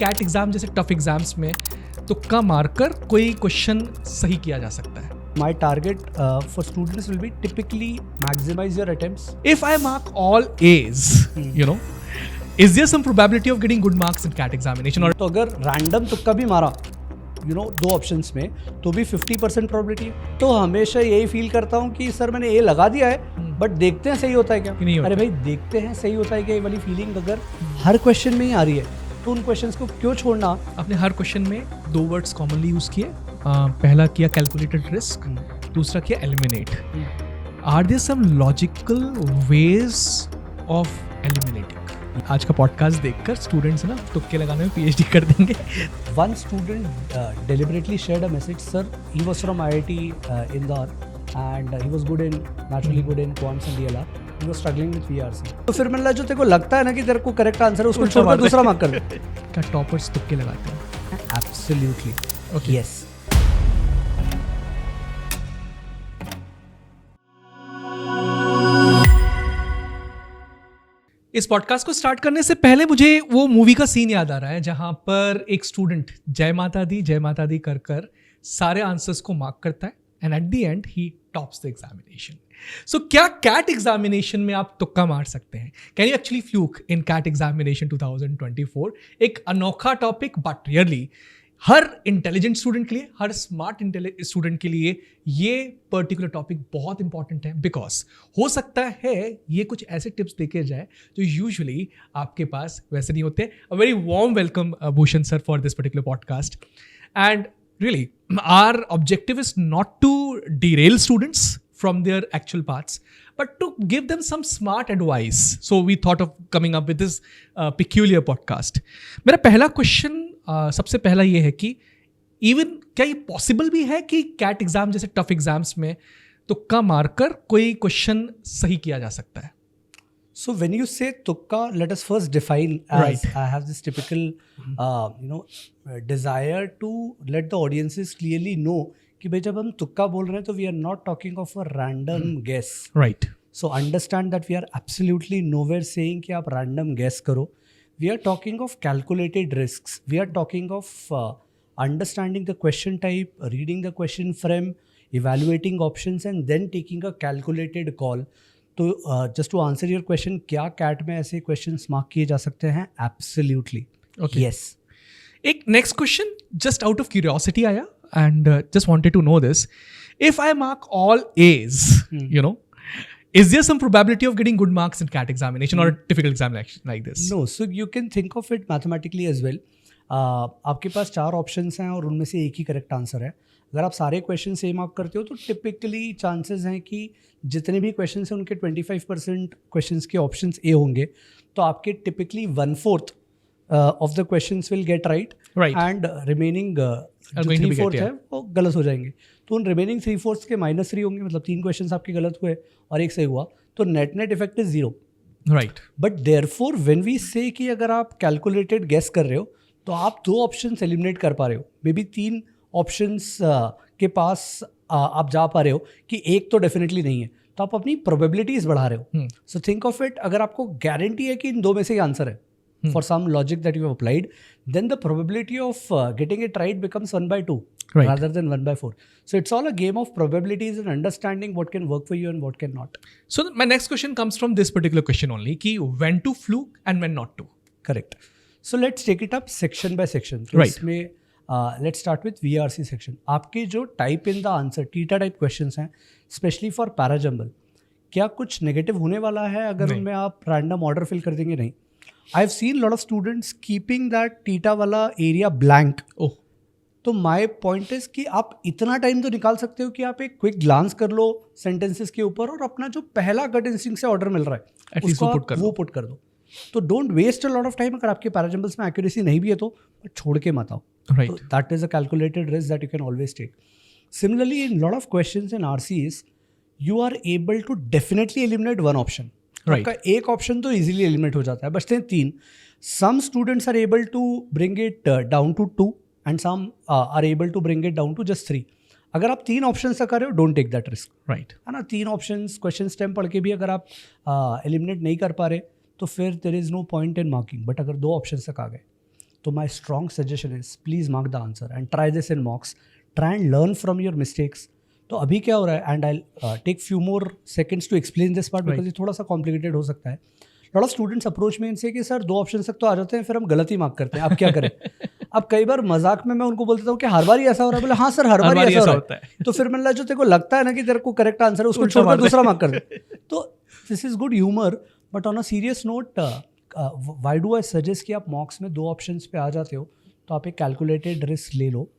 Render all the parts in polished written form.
Cat exam जैसे tough exams में तुक्का मारकर कोई क्वेश्चन सही किया जा सकता है. My target for students will be typically maximize your attempts. If I mark all A's, is there some probability of getting good marks in CAT examination? Or तो अगर रैंडम तुक्का भी मारा दो ऑप्शंस में तो भी 50% प्रोबेबिलिटी है. तो हमेशा यही फील करता हूँ कि सर मैंने ए लगा दिया है बट देखते हैं सही होता है क्या. नहीं होता. अरे भाई देखते हैं सही होता है क्या, ये वाली फीलिंग अगर हर क्वेश्चन में ही आ रही है तो उन क्वेश्चंस को क्यों छोड़ना. आपने हर क्वेश्चन में दो वर्ड्स कॉमनली यूज किए. पहला किया कैलकुलेटेड रिस्क, दूसरा किया eliminate. Are there some logical ways of eliminating? आज का पॉडकास्ट देखकर स्टूडेंट्स ना तुक्के लगाने में पीएचडी कर देंगे. One student deliberately shared a message, sir. He was from IIT Indore and he was good in naturally good in quants and DLR. He was struggling with VRC. तो फिर मतलब जो तेरे को लगता है ना कि तेरे को करेक्ट आंसर है उसको छोड़कर दूसरा मार्क कर दे. क्या टॉपर्स तुक्के लगाते हैं? Absolutely. Okay. Yes. इस पॉडकास्ट को स्टार्ट करने से पहले मुझे वो मूवी का सीन याद आ रहा है जहां पर एक स्टूडेंट जय माता दी कर कर सारे आंसर्स को मार्क करता है and at the end he tops the examination. So क्या कैट एग्जामिनेशन में आप तुक्का मार सकते हैं? Can you actually fluke in CAT examination 2024? एक अनोखा टॉपिक बट रियरली हर इंटेलिजेंट स्टूडेंट के लिए, हर स्मार्ट स्टूडेंट के लिए ये पर्टिकुलर टॉपिक बहुत इंपॉर्टेंट है. बिकॉज हो सकता है ये कुछ ऐसे टिप्स देके जाए जो यूजुअली आपके पास वैसे नहीं होते. A very warm welcome Bhushan sir for this particular podcast. And really our objective is not to derail students from their actual paths, but to give them some smart advice. So we thought of coming up with this peculiar podcast. मेरा पहला question सबसे पहला ये है कि even क्या ये possible भी है कि कैट एग्जाम जैसे टफ एग्जाम्स में तुक्का मारकर कोई क्वेश्चन सही किया जा सकता है? So when you say tukka, let us first define as Right. I have this typical, desire to let the audiences clearly know कि भाई जब हम तुक्का बोल रहे हैं तो we are not talking of a random guess. Right. So understand that we are absolutely nowhere saying कि आप random guess करो. We are talking of calculated risks. We are talking of understanding the question type, reading the question frame, evaluating options and then taking a calculated call. तो just to answer your question, क्या cat में ऐसे questions mark किए जा सकते हैं? Absolutely. Okay. Yes. एक next question just out of curiosity आया and just wanted to know this. If I mark all A's, is there some probability of getting good marks in CAT examination or a difficult examination like this? No, so you can think of it mathematically as well. आपके पास 4 options हैं और उनमें से एक ही correct answer है. अगर आप सारे क्वेश्चन सेम आप करते हो तो टिपिकली चांसेस हैं कि जितने भी क्वेश्चन हैं उनके 25% क्वेश्चंस के ऑप्शंस ए होंगे. तो आपके typically 1/4 of the questions will get right and remaining जो 3/4 है वो गलत हो जाएंगे. तो उन रिमेनिंग 3/4 के -3 होंगे, मतलब 3 क्वेश्चन आपके गलत हुए और एक सही हुआ, तो net effect is 0. Right. But therefore when we say कि अगर आप कैलकुलेटेड गेस कर रहे हो तो आप 2 ऑप्शंस एलिमिनेट कर पा रहे हो, मे बी 3 ऑप्शंस के पास आप जा पा रहे हो कि एक तो डेफिनेटली नहीं है, तो आप अपनी प्रोबेबिलिटीज बढ़ा रहे हो. सो थिंक ऑफ इट, अगर आपको गारंटी है कि इन 2 में से ही आंसर है for some logic that you have applied, then the probability of getting it right becomes 1/2 rather than 1/4. So it's all a game of probabilities and understanding what can work for you and what can not. So my next question comes from this particular question only कि when to fluke and when not to. Correct. So let's take it up section by section. Right. इसमें let's start with VRC section. आपके जो type in the answer, theta type questions हैं, especially for parajumble, क्या कुछ negative होने वाला है अगर उनमें आप रैंडम ऑर्डर फिल कर देंगे? नहीं. I've seen a lot of students keeping that theta वाला एरिया blank. Oh. तो माई पॉइंट इज कि आप इतना टाइम तो निकाल सकते हो कि आप एक क्विक ग्लांस कर लो सेंटेंसेस के ऊपर और अपना जो पहला गट इंस्टिंक्ट से ऑर्डर मिल रहा है उसको आप वो पुट कर दो. तो don't waste a lot of time. अगर आपके पैराजम्बल्स में एक्यूरेसी नहीं भी है तो छोड़ के मत आओ. Right. So that is a calculated risk that you can always take. Similarly, in lot of questions in RCs, you are able to definitely eliminate one option. Right. आपका एक ऑप्शन तो इजीली एलिमिनेट हो जाता है, बचते हैं 3. Some students are able to bring it down to 2 and some are able to bring it down to just 3. अगर आप 3 ऑप्शन तक कर रहे हो, don't take that risk. Right. है ना. 3 ऑप्शन क्वेश्चन स्टेम पढ़ के भी अगर आप एलिमिनेट नहीं कर पा रहे तो फिर there is no point in marking. But अगर 2 ऑप्शन तक आ गए तो my strong suggestion is please mark the answer and try this in mocks. Try and learn from your mistakes. तो अभी क्या हो रहा है, and I'll take few more seconds to explain this part because ये थोड़ा सा complicated हो सकता है. Lot of students approach me and say कि सर 2 ऑप्शन तक तो आ जाते हैं, फिर हम गलत ही मार्क करते हैं, अब क्या करें. अब कई बार मजाक में मैं उनको बोलता हूँ कि हर बार ही ऐसा हो रहा है. बोले हाँ सर हर बार ही ऐसा हो रहा है. तो फिर मैंने जो तेरे को लगता है ना कि तेरे को करेक्ट आंसर है उसको छोड़कर दूसरा मार्क कर दे. तो this is good humour, but on a serious note why do I suggest कि आप मॉक्स में 2 ऑप्शंस पे आ जाते हो तो आप एक कैलकुलेटेड रिस्क ले लो.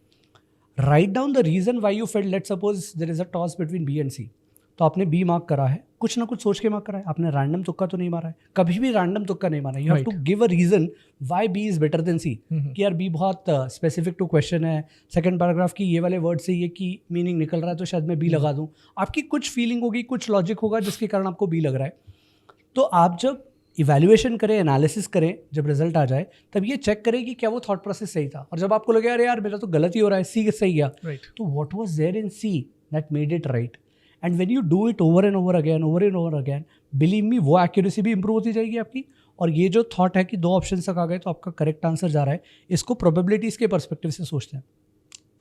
Write down the reason why you failed. Let's suppose there is a toss between B and C. तो आपने बी मार्क करा है, कुछ ना कुछ सोच के मार्क करा है, आपने रैंडम तुक्का तो नहीं मारा है, कभी भी रैंडम तुक्का नहीं मारा. You have to give a reason why B is better than C. कि यार बी बहुत स्पेसिफिक टू क्वेश्चन है, सेकंड पैराग्राफ की ये वाले वर्ड से ये की मीनिंग निकल रहा है तो शायद मैं बी लगा दूं. आपकी कुछ फीलिंग होगी, कुछ लॉजिक होगा जिसके कारण आपको बी लग रहा है. तो आप जब इवैल्यूएशन करें, एनालिसिस करें, जब रिजल्ट आ जाए तब ये चेक करें कि क्या वो थॉट प्रोसेस सही था. और जब आपको लगे अरे यार मेरा तो गलत ही हो रहा है, सी सही गया, तो what was there in C that made it right. And when you do it over and over again, believe me वो एक्यूरेसी भी इंप्रूव होती जाएगी आपकी. और ये जो थॉट है कि 2 ऑप्शन तक आ गए तो आपका करेक्ट आंसर जा रहा है, इसको प्रोबेबिलिटीज़ के पर्सपेक्टिव से सोचते हैं.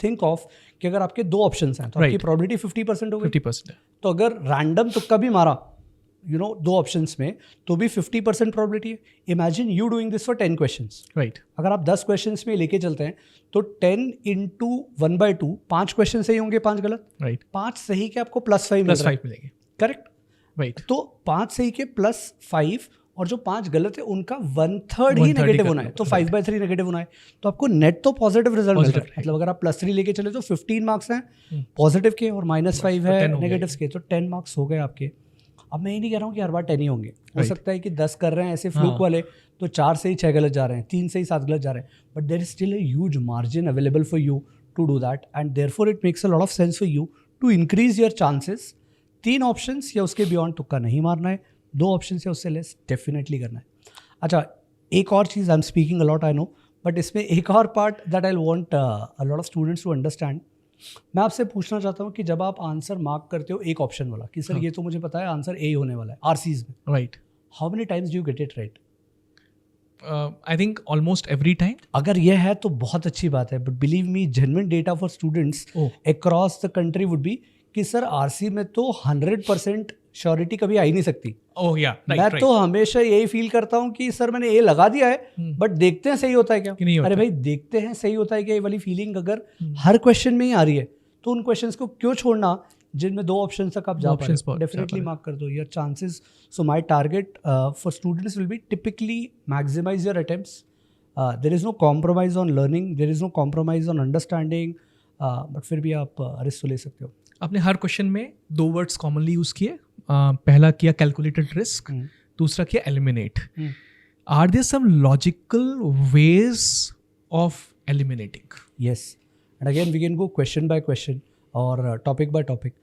थिंक ऑफ कि अगर आपके 2 ऑप्शन हैं तो आपकी प्रोबेबिलिटी 50% हो गई. 50%. तो अगर रैंडम तुक्का भी मारा 2 ऑप्शंस में तो भी 50% प्रोबेबिलिटी है. Imagine you doing this for 10 questions. Right. अगर आप 10 क्वेश्चंस में लेके चलते हैं तो 10 इंटू 1/2, 5 क्वेश्चन सही होंगे, 5 गलत. राइट. 5 सही के आपको +5 मिलेंगे. करेक्ट. राइट. तो 5 सही के +5 और जो 5 गलत है उनका 1/3 ही नेगेटिव होना है. तो 5/3 नेगेटिव होना है. तो आपको नेट तो पॉजिटिव रिजल्ट मिल रहा है. मतलब अगर आप +3 लेके चले तो 15 मार्क्स हैं पॉजिटिव के और -5 है नेगेटिव के, तो 10 मार्क्स हो गए आपके. अब मैं ये नहीं कह रहा हूँ कि हर बार 10 ही होंगे. हो सकता है कि 10 कर रहे हैं ऐसे फ्लूक वाले तो 4 से ही 6 गलत जा रहे हैं, 3 से ही 7 गलत जा रहे हैं. But there is still a huge margin available for you to do that and therefore it makes a lot of sense for you to increase your chances. 3 options या उसके बियॉन्ड तुक्का नहीं मारना है, 2 ऑप्शंस या उससे लेस डेफिनेटली करना है. अच्छा, एक और चीज़, I am speaking a lot I know, but इसमें एक और part that I want a lot of students to understand. मैं आपसे पूछना चाहता हूँ कि जब आप आंसर मार्क करते हो एक ऑप्शन वाला कि सर ये तो मुझे पता है आंसर ए होने वाला है आरसीज में, right, how many times do you get it right? I think almost every time. अगर ये है तो बहुत अच्छी बात है, but believe me genuine data for students across the country would be कि सर आरसी में तो 100% श्योरिटी कभी आ ही नहीं सकती. ओह या, मैं तो हमेशा यही फील करता हूँ कि सर मैंने ए लगा दिया है बट देखते हैं सही होता है क्या. अरे भाई देखते हैं सही होता है क्या, ये वाली फीलिंग अगर हर क्वेश्चन में ही आ रही है तो उन क्वेश्चंस को क्यों छोड़ना जिनमें 2 ऑप्शन तक आप जा पा रहे हो. डेफिनेटली मार्क कर दो your chances. So my target for students will be typically maximise your attempts. There is no compromise on learning, there is no compromise on understanding, but फिर भी आप रिस्क तो ले सकते हो. आपने हर क्वेश्चन में 2 वर्ड्स कॉमनली यूज किए. पहला किया कैलकुलेटेड रिस्क, दूसरा किया eliminate. Are there some logical ways of eliminating? Yes, and again we can go question by question और topic by topic.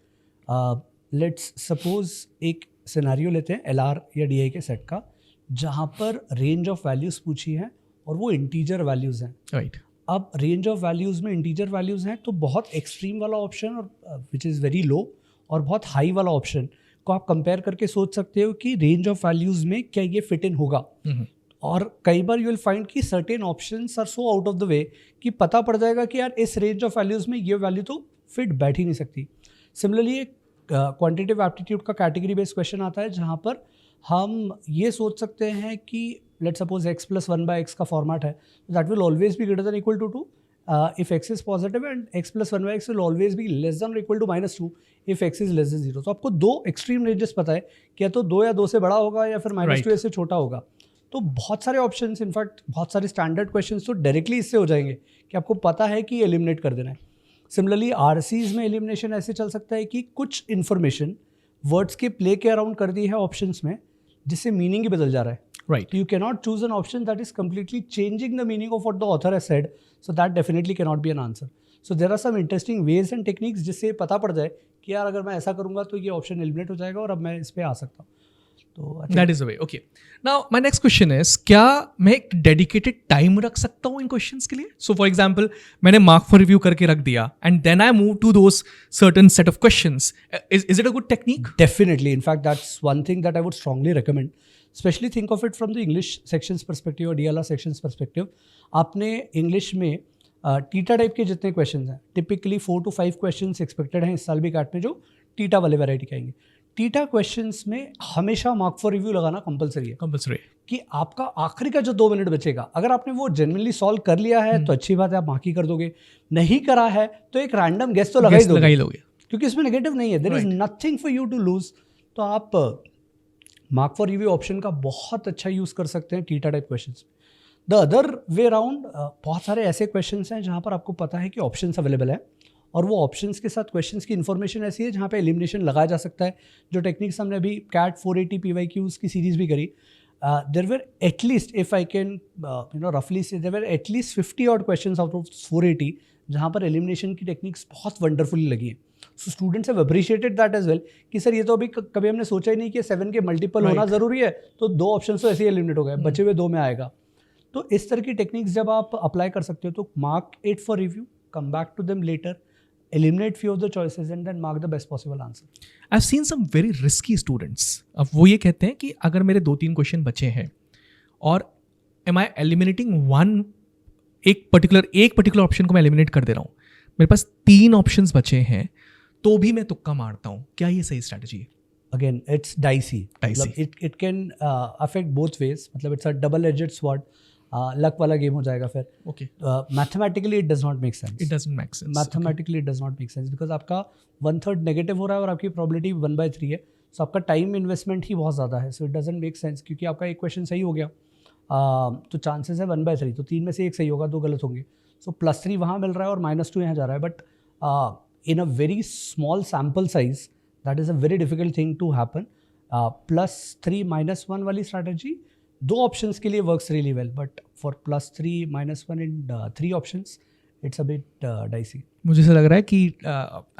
Let's suppose एक सिनेरियो लेते हैं LR या DI के सेट का, जहाँ पर रेंज ऑफ वैल्यूज़ पूछी है और वो इंटीजर वैल्यूज़ हैं. राइट. अब रेंज ऑफ वैल्यूज़ में इंटीजर वैल्यूज़ हैं तो बहुत एक्सट्रीम वाला ऑप्शन और विच इज़ वेरी लो और बहुत हाई वाला ऑप्शन को आप कंपेयर करके सोच सकते हो कि रेंज ऑफ वैल्यूज़ में क्या ये फिट इन होगा. और कई बार यू विल फाइंड कि certain options are so out of the way कि पता पड़ जाएगा कि यार इस रेंज ऑफ वैल्यूज़ में ये वैल्यू तो फिट बैठ ही नहीं सकती. सिमिलरली एक क्वांटिटेटिव एप्टीट्यूड का कैटेगरी बेस्ड क्वेश्चन आता है जहाँ पर हम ये सोच सकते हैं कि लेट्स सपोज x + 1/x का फॉर्मेट है, that will always be greater than equal to 2 if x is positive and x + 1/x will always be less than or equal to -2 if x is less than 0. तो आपको 2 extreme ranges पता है कि या तो 2 या 2 से बड़ा होगा या फिर -2 से छोटा होगा. तो बहुत सारे ऑप्शंस, इनफैक्ट बहुत सारे स्टैंडर्ड क्वेश्चंस तो डायरेक्टली इससे हो जाएंगे कि आपको पता है कि एलिमिनेट कर देना है. सिमिलरली आरसीज में एलिमिनेशन ऐसे चल सकता है कि कुछ इन्फॉर्मेशन वर्ड्स के प्ले के अराउंड कर दी है ऑप्शंस में जिससे मीनिंग ही बदल जा रहा है. Right. You cannot choose an option that is completely changing the meaning of what the author has said. So that definitely cannot be an answer. So there are some interesting ways and techniques जिससे पता पड़ जाए कि यार अगर मैं ऐसा करूँगा तो ये ऑप्शन एलिमिनेट हो जाएगा और अब मैं इस पर आ सकता हूँ. तो that is the way. Okay, now my next question is, क्या मैं एक डेडिकेटेड टाइम रख सकता हूँ इन क्वेश्चंस के लिए? सो फॉर एग्जांपल मैंने मार्क फॉर रिव्यू करके रख दिया and then I move to those certain set of questions. Is it a good technique? Definitely. In fact, that's one thing that I would strongly recommend. Especially think of it from the English section's perspective or DLR section's perspective. आपने English में theta type के जितने question हैं typically 4 to 5 question expected हैं इस साल भी cat में जो टीटा वाले वैरायटी के आएंगे। टीटा क्वेश्चंस में हमेशा मार्क फॉर रिव्यू लगाना कंपलसरी है कि आपका आखिरी का जो 2 मिनट बचेगा अगर आपने वो जेन्युइनली सॉल्व कर लिया है तो अच्छी बात है, आप मार्क ही कर दोगे। नहीं करा है तो एक रैंडम गेस तो लगा ही दोगे क्योंकि इसमें नेगेटिव नहीं है, there is nothing for you to lose. तो आप मार्क फॉर रिव्यू ऑप्शन का बहुत अच्छा यूज़ कर सकते हैं theta type questions. The other way round बहुत सारे ऐसे क्वेश्चंस हैं जहाँ पर आपको पता है कि ऑप्शंस अवेलेबल है और वो ऑप्शंस के साथ क्वेश्चंस की इन्फॉर्मेशन ऐसी है जहाँ पे एलिमिनेशन लगाया जा सकता है। जो टेक्निक्स हमने अभी कैट 480 PYQs की सीरीज़ भी करी, there were at least if I can रफली say there were at least 50 odd questions out of 480 जहाँ पर एलिमिनेशन की टेक्निक्स बहुत वंडरफुली लगी हैं। So students have appreciated that as well कि सर ये तो अभी कभी हमने सोचा ही नहीं कि 7 के मल्टीपल होना ज़रूरी है, तो 2 ऑप्शन तो ऐसे ही एलिमिनेट हो गए, बचे हुए 2 में आएगा। तो इस तरह की टेक्निक्स जब आप अप्लाई कर सकते हो तो mark it for review, come back to them later, eliminate few of the choices and then mark the best possible answer. I've seen some very risky students. अब वो ये कहते हैं कि अगर मेरे 2-3 क्वेश्चन बचे हैं और am I eliminating एक पर्टिकुलर ऑप्शन को मैं एलिमिनेट कर दे रहा हूँ, मेरे पास 3 ऑप्शंस बचे हैं तो भी मैं तुक्का मारता हूँ, क्या ये सही स्ट्रैटेजी है? Again, it's dicey. It can affect both ways. मतलब it's a double-edged sword. Luck वाला गेम हो जाएगा फिर। Okay, mathematically it does not make sense. It doesn't make sense. Mathematically it does not make sense because आपका 1/3 negative हो रहा है और आपकी प्रोबेबिलिटी 1/3 है, सो आपका टाइम इन्वेस्टमेंट ही बहुत ज़्यादा है। So it doesn't make sense क्योंकि आपका एक क्वेश्चन सही हो गया तो चांसेस है 1/3, तो 3 में से 1 सही होगा, 2 गलत होंगे। सो +3 वहाँ मिल रहा है और -2 यहाँ जा रहा है, but in a very small sample size that is a very difficult thing to happen. +3 -1 वाली स्ट्रैटेजी 2 ऑप्शंस के लिए works really well, but for +3 -1 in 3 options it's a bit dicey. मुझे ऐसा लग रहा है कि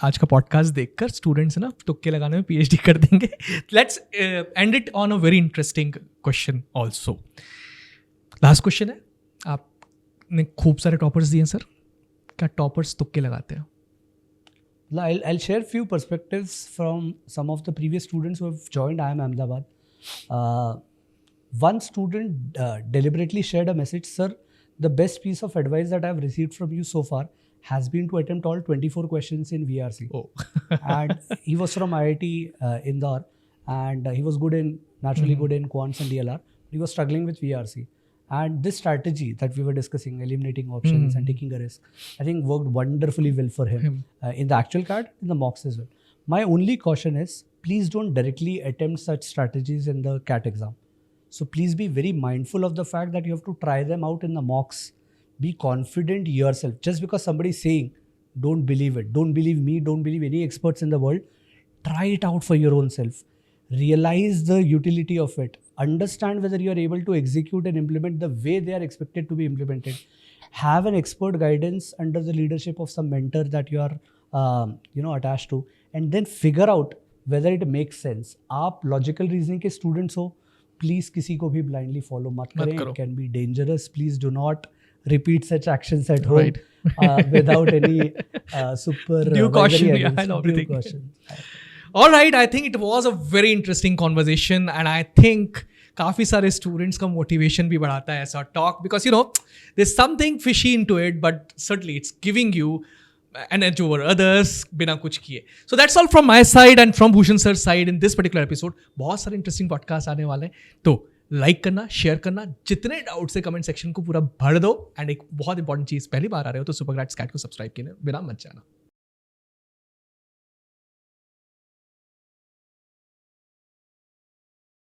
आज का पॉडकास्ट देखकर स्टूडेंट्स ना तुक्के लगाने में PhD कर देंगे। Let's end it on a very interesting question also. Last question है, आपने खूब सारे टॉपर्स दिए हैं सर, क्या टॉपर्स तुक्के लगाते हैं? I'll share few perspectives from some of the previous students who have joined IIM Ahmedabad. One student deliberately shared a message, sir, the best piece of advice that I've received from you so far has been to attempt all 24 questions in VRC. Oh. And he was from IIT Indore, and he was naturally good in quants and DLR. He was struggling with VRC. And this strategy that we were discussing, eliminating options and taking a risk, I think worked wonderfully well for him in the actual CAT, in the mocks as well. My only caution is, please don't directly attempt such strategies in the CAT exam. So please be very mindful of the fact that you have to try them out in the mocks. Be confident yourself. Just because somebody is saying, don't believe it. Don't believe me. Don't believe any experts in the world. Try it out for your own self. Realize the utility of it. Understand whether you are able to execute and implement the way they are expected to be implemented. Have an expert guidance under the leadership of some mentor that you are attached to, and then figure out whether it makes sense. आप logical reasoning के students हो, please किसी को भी blindly follow मत करें. It can be dangerous. Please do not repeat such actions at home without any super due caution. Due caution. All right, I think it was a very interesting conversation, and I think काफ़ी सारे students का motivation भी बढ़ाता है ऐसा talk, because there's something fishy into it, but certainly it's giving you an edge over others बिना कुछ किए. So that's all from my side and from Bhushan sir's side in this particular episode. बहुत सारे interesting podcast आने वाले हैं, तो like करना, शेयर करना, जितने डाउट्स है कमेंट सेक्शन को पूरा भर दो, एंड एक बहुत इंपॉर्टेंट चीज़, पहली बार आ रहे हो तो सुपरग्रेट्स कैट को सब्सक्राइब किए बिना मत जाना.